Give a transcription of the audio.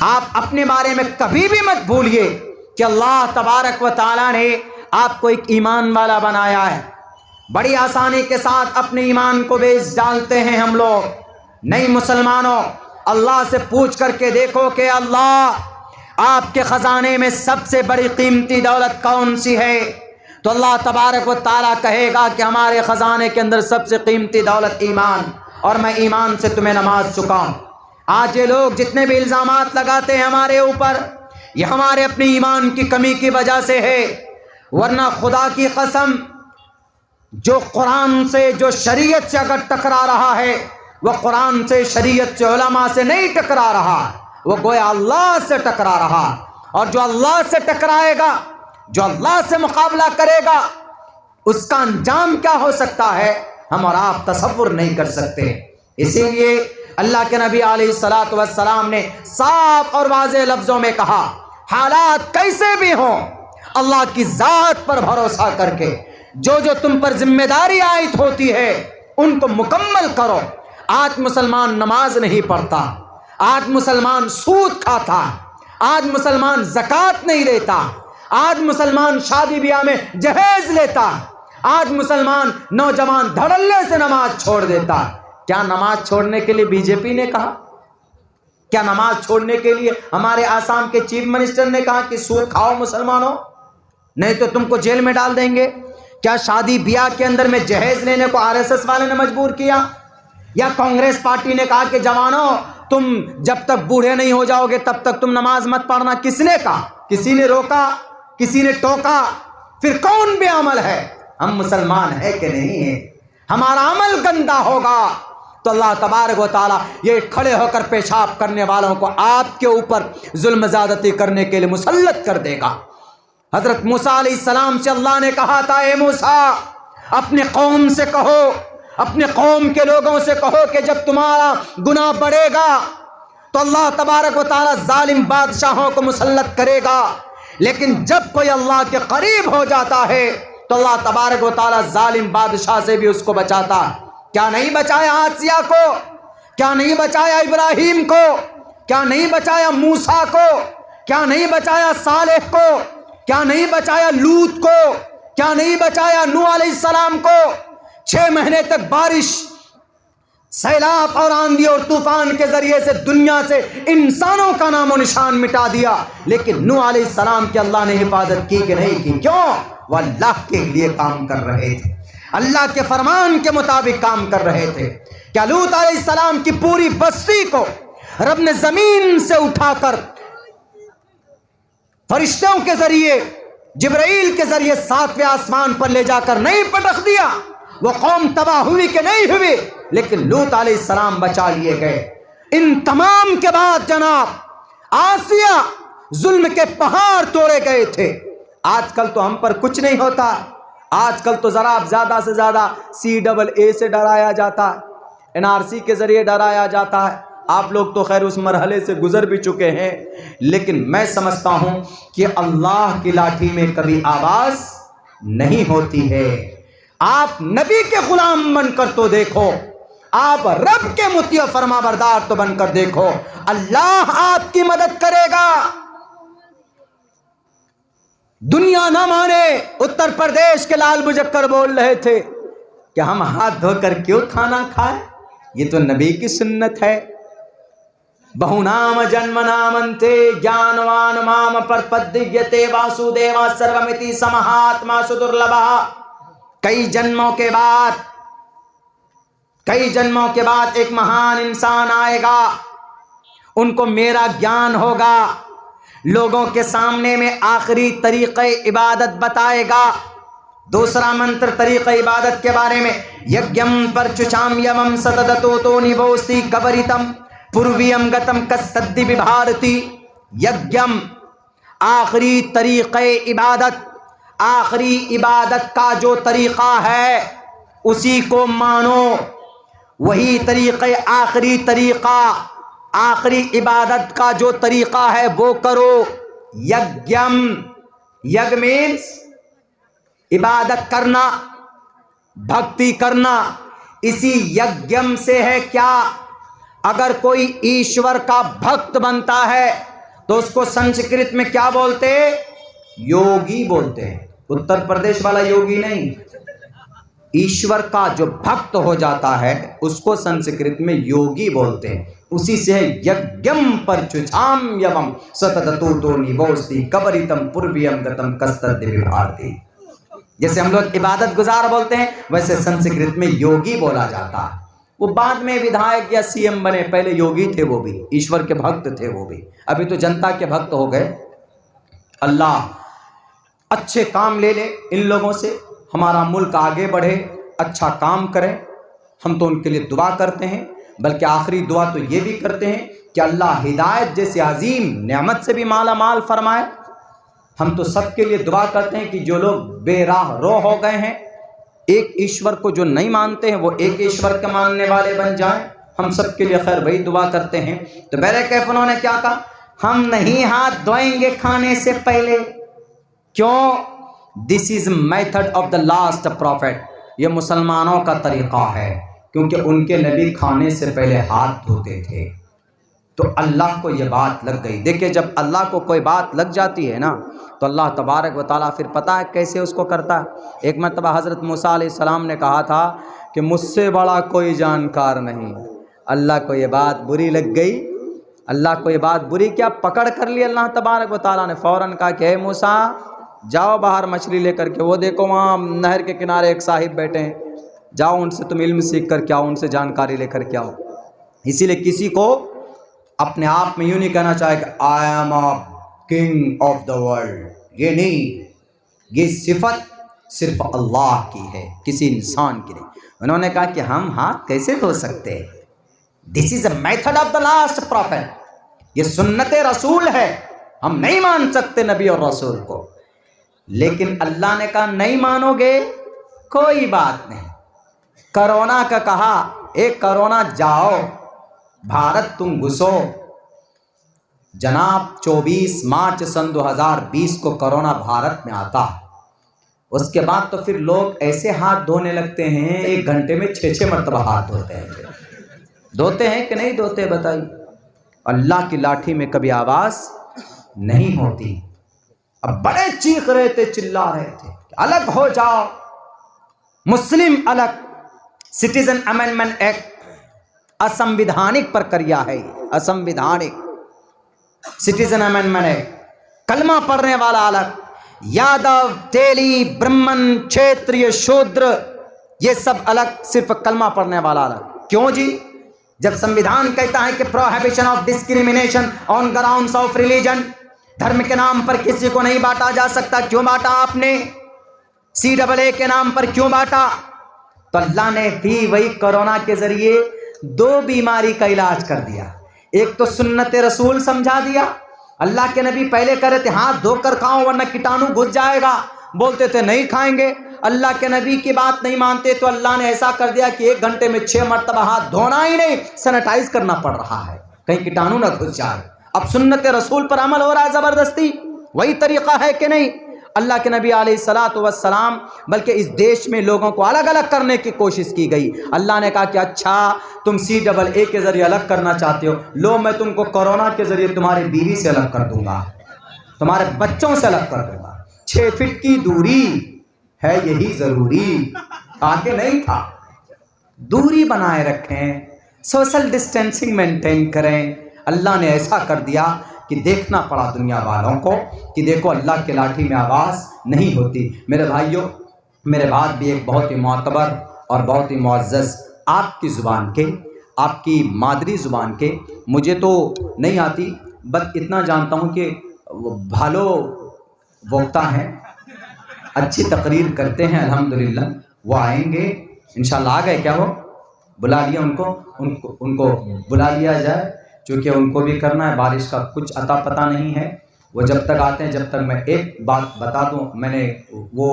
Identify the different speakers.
Speaker 1: आप अपने बारे में कभी भी मत भूलिए कि अल्लाह तबारक व तआला ने आपको एक ईमान वाला बनाया है। बड़ी आसानी के साथ अपने ईमान को बेच डालते हैं हम लोग। नहीं मुसलमानों, अल्लाह से पूछ करके देखो कि अल्लाह आपके ख़जाने में सबसे बड़ी कीमती दौलत कौन सी है, तो अल्लाह तबारक व तआला कहेगा कि हमारे ख़जाने के अंदर सबसे कीमती दौलत ईमान, और मैं ईमान से तुम्हें नमाज चुकाऊँ। आज ये लोग जितने भी इल्ज़ामात लगाते हैं हमारे ऊपर, ये हमारे अपने ईमान की कमी की वजह से है। वरना खुदा की कसम, जो कुरान से, जो शरीयत से अगर टकरा रहा है, वह कुरान से, शरीयत से, उलमा से नहीं टकरा रहा, वह गोया अल्लाह से टकरा रहा। और जो अल्लाह से टकराएगा, जो अल्लाह से मुकाबला करेगा, उसका अंजाम क्या हो सकता है हम और आप तसव्वुर नहीं कर सकते। इसीलिए अल्लाह के नबी अलैहिस्सलातु वस्सलाम ने साफ और वाज़ेह लफ्ज़ों में कहा, हालात कैसे भी हों, अल्लाह की ज़ात पर भरोसा करके जो जो तुम पर जिम्मेदारी आयत होती है उनको मुकम्मल करो। आज मुसलमान नमाज नहीं पढ़ता, आज मुसलमान सूद खाता, आज मुसलमान ज़कात नहीं देता, आज मुसलमान शादी ब्याह में जहेज लेता, आज मुसलमान नौजवान धड़ल्ले से नमाज छोड़ देता। क्या नमाज छोड़ने के लिए बीजेपी ने कहा? क्या नमाज छोड़ने के लिए हमारे आसाम के चीफ मिनिस्टर ने कहा कि सूद खाओ मुसलमानों, नहीं तो तुमको जेल में डाल देंगे? क्या शादी ब्याह के अंदर में जहेज लेने को आरएसएस वाले ने मजबूर किया? या कांग्रेस पार्टी ने कहा कि जवानों तुम जब तक बूढ़े नहीं हो जाओगे तब तक तुम नमाज मत पढ़ना? किसने कहा? किसी ने रोका? किसी ने टोका? फिर कौन बेअमल है? हम मुसलमान है कि नहीं है? हमारा अमल गंदा होगा तो अल्लाह तबारक व तआला ये खड़े होकर पेशाब करने वालों को आपके ऊपर जुल्म ज़्यादती करने के लिए मुसल्लत कर देगा। हजरत मूसा अलैहिस्सलाम से अल्लाह ने कहा था, ए मूसा अपने कौम से कहो, अपने कौम के लोगों से कहो कि जब तुम्हारा गुनाह बढ़ेगा तो अल्लाह तबारक व तआला जालिम बादशाहों को मुसल्लत करेगा, लेकिन जब कोई अल्लाह के करीब हो जाता है तो अल्लाह तबारक व तआला जालिम बादशाह से भी उसको बचाता। क्या नहीं बचाया आसिया को? क्या नहीं बचाया इब्राहिम को? क्या नहीं बचाया मूसा को? क्या नहीं बचाया सालेह को? क्या नहीं बचाया लूत को? क्या नहीं बचाया नूह अलैहिस्सलाम को? 6 महीने तक बारिश, सैलाब और आंधी और तूफान के जरिए से दुनिया से इंसानों का नामो निशान मिटा दिया, लेकिन नूह अलैहिस्सलाम की अल्लाह ने हिफाजत की कि नहीं की? क्यों? वह अल्लाह के लिए काम कर रहे थे, अल्लाह के फरमान के मुताबिक काम कर रहे थे। क्या लूत अलैहिस्सलाम की पूरी बस्ती को रब ने जमीन से उठाकर फरिश्तों के जरिए, जिब्राइल के जरिए 7वें आसमान पर ले जाकर नहीं पटक दिया? वो कौम तबाह हुई कि नहीं हुई? लेकिन लूत अलैहिस्सलाम बचा लिए गए। इन तमाम के बाद जनाब आसिया जुल्म के पहाड़ तोड़े गए थे। आजकल तो हम पर कुछ नहीं होता, आजकल तो जरा ज्यादा से ज्यादा CAA से डराया जाता है, NRC के जरिए डराया जाता है। आप लोग तो खैर उस मरहले से गुजर भी चुके हैं, लेकिन मैं समझता हूं कि अल्लाह की लाठी में कभी आवाज नहीं होती है। आप नबी के गुलाम बनकर तो देखो, आप रब के मुतिया फरमाबरदार तो बनकर देखो, अल्लाह आपकी मदद करेगा। दुनिया ना माने, उत्तर प्रदेश के लाल मुजक्कर बोल रहे थे कि हम हाथ धोकर क्यों खाना खाएं, ये तो नबी की सुन्नत है। बहुनाम जन्मनामन्ते ज्ञानवान माम प्रपद्यते वासुदेवा सर्वमिति समहात्मा सुदुर्लभः। कई जन्मों के बाद एक महान इंसान आएगा, उनको मेरा ज्ञान होगा, लोगों के सामने में आखिरी तरीक़े इबादत बताएगा। दूसरा मंत्र तरीक़े इबादत के बारे में, यज्ञम परचुचाम यमम सतदतो तो निवोस्ति कवरितम पूर्वियम गतम कस्तद्दि विभारती। यज्ञम आखिरी तरीक़े इबादत, आखिरी इबादत का जो तरीक़ा है उसी को मानो, वही तरीक़े आखिरी तरीक़ा, आखिरी इबादत का जो तरीक़ा है वो करो। यज्ञम, यज्ञ मीन्स इबादत करना, भक्ति करना। इसी यज्ञम से है क्या? अगर कोई ईश्वर का भक्त बनता है तो उसको संस्कृत में क्या बोलते? योगी बोलते हैं। उत्तर प्रदेश वाला योगी नहीं, ईश्वर का जो भक्त हो जाता है उसको संस्कृत में योगी बोलते हैं। उसी से है यज्ञम परचुचाम यवम सतततो निवोस्ति कबरितम पूर्वियम गतम कस्तद विभारती। जैसे हम लोग इबादत गुजार बोलते हैं, वैसे संस्कृत में योगी बोला जाता है। वो बाद में विधायक या सीएम बने, पहले योगी थे, वो भी ईश्वर के भक्त थे, वो भी अभी तो जनता के भक्त हो गए। अल्लाह अच्छे काम ले ले इन लोगों से, हमारा मुल्क आगे बढ़े, अच्छा काम करे। हम तो उनके लिए दुआ करते हैं, बल्कि आखिरी दुआ तो ये भी करते हैं कि अल्लाह हिदायत जैसे अजीम नेमत से भी माला माल फरमाए। हम तो सबके लिए दुआ करते हैं कि जो लोग बेराह रो हो गए हैं, एक ईश्वर को जो नहीं मानते हैं वो एक ईश्वर के मानने वाले बन जाएं। हम सबके लिए खैर वही दुआ करते हैं। तो बैरकैफ उन्होंने क्या कहा? हम नहीं हाथ धोएंगे खाने से पहले। क्यों? This is method of the last profit. ये मुसलमानों का तरीक़ा है, क्योंकि उनके नबी खाने से पहले हाथ धोते थे। तो अल्लाह को ये बात लग गई। देखिए, जब अल्लाह को कोई बात लग जाती है ना, तो अल्लाह तबारक व ताला फिर पता है कैसे उसको करता है। एक मरतबा हज़रत मूसा अलैहिस्सलाम ने कहा था कि मुझसे बड़ा कोई जानकार नहीं। अल्लाह को ये बात बुरी लग गई। अल्लाह को ये बात बुरी क्या पकड़ कर ली अल्लाह तबारक व ताला ने। फ़ौरन कहा कि हे मूसा, जाओ बाहर मछली लेकर के, वो देखो वहाँ नहर के किनारे एक साहिब बैठे हैं, जाओ उनसे तुम इल्म सीख कर के आओ, उनसे जानकारी लेकर के आओ। इसीलिए किसी को अपने आप में यूँ नहीं कहना चाहिए I am a king of the world, ये नहीं। ये सिफत सिर्फ अल्लाह की है, किसी इंसान की नहीं। उन्होंने कहा कि हम हाथ कैसे धो सकते हैं? This is a method of the last profit. ये सुन्नत रसूल है, हम नहीं मान सकते नबी और रसूल को। लेकिन अल्लाह ने कहा नहीं मानोगे, कोई बात नहीं। कोरोना का कहा, एक कोरोना जाओ, भारत तुम घुसो। जनाब 24 मार्च सन 2020 को कोरोना भारत में आता। उसके बाद तो फिर लोग ऐसे हाथ धोने लगते हैं, 1 घंटे में 6-6 मरतबा हाथ धोते हैं। धोते हैं कि नहीं धोते बताइए? अल्लाह की लाठी में कभी आवाज़ नहीं होती। अब बड़े चीख रहे थे, चिल्ला रहे थे, अलग हो जाओ, मुस्लिम अलग। सिटीजन अमेंडमेंट एक्ट असंविधानिक प्रक्रिया है, असंविधानिक सिटीजन अमेंडमेंट एक्ट। कलमा पढ़ने वाला अलग, यादव, तेली, ब्राह्मण, क्षेत्रीय, शूद्र, ये सब अलग, सिर्फ कलमा पढ़ने वाला अलग। क्यों जी? जब संविधान कहता है कि prohibition of discrimination on grounds of religion, धर्म के नाम पर किसी को नहीं बांटा जा सकता। क्यों बांटा आपने? CAA के नाम पर क्यों बांटा? तो अल्लाह ने भी वही कोरोना के जरिए 2 बीमारी का इलाज कर दिया। एक तो सुन्नत रसूल समझा दिया। अल्लाह के नबी पहले कह रहे थे हाथ धोकर खाओ वरना कीटाणु घुस जाएगा, बोलते थे नहीं खाएंगे। अल्लाह के नबी की बात नहीं मानते तो अल्लाह ने ऐसा कर दिया कि 1 घंटे में 6 मरतबा हाथ धोना ही नहीं, सैनिटाइज करना पड़ रहा है, कहीं कीटाणु ना घुस जाए। अब सुन्नत रसूल पर अमल हो रहा है ज़बरदस्ती। वही तरीक़ा है कि नहीं? अल्लाह के नबी अलैहिस्सलातु वस्सलाम, बल्कि इस देश में लोगों को अलग अलग करने की कोशिश की गई। अल्लाह ने कहा कि अच्छा तुम CAA के ज़रिए अलग करना चाहते हो, लो मैं तुमको कोरोना के ज़रिए तुम्हारी बीवी से अलग कर दूंगा, तुम्हारे बच्चों से अलग कर दूंगा। 6 फीट की दूरी है, यही ज़रूरी, आगे नहीं था। दूरी बनाए रखें, सोशल डिस्टेंसिंग मेंटेन करें। अल्लाह ने ऐसा कर दिया कि देखना पड़ा दुनिया वालों को कि देखो अल्लाह की लाठी में आवाज़ नहीं होती। मेरे भाइयों, मेरे बाद भी एक बहुत ही मोतबर और बहुत ही मुअज़्ज़ज़ आपकी ज़ुबान के, आपकी मादरी ज़ुबान के, मुझे तो नहीं आती, बस इतना जानता हूँ कि भालो वक्ता हैं, अच्छी तकरीर करते हैं अल्हम्दुलिल्लाह। वो आएंगे इंशाल्लाह। आ गए क्या? वो बुला लिया उनको बुला लिया जाए, क्योंकि उनको भी करना है। बारिश का कुछ अता पता नहीं है, वो जब तक आते हैं, जब तक मैं एक बात बता दूं, मैंने वो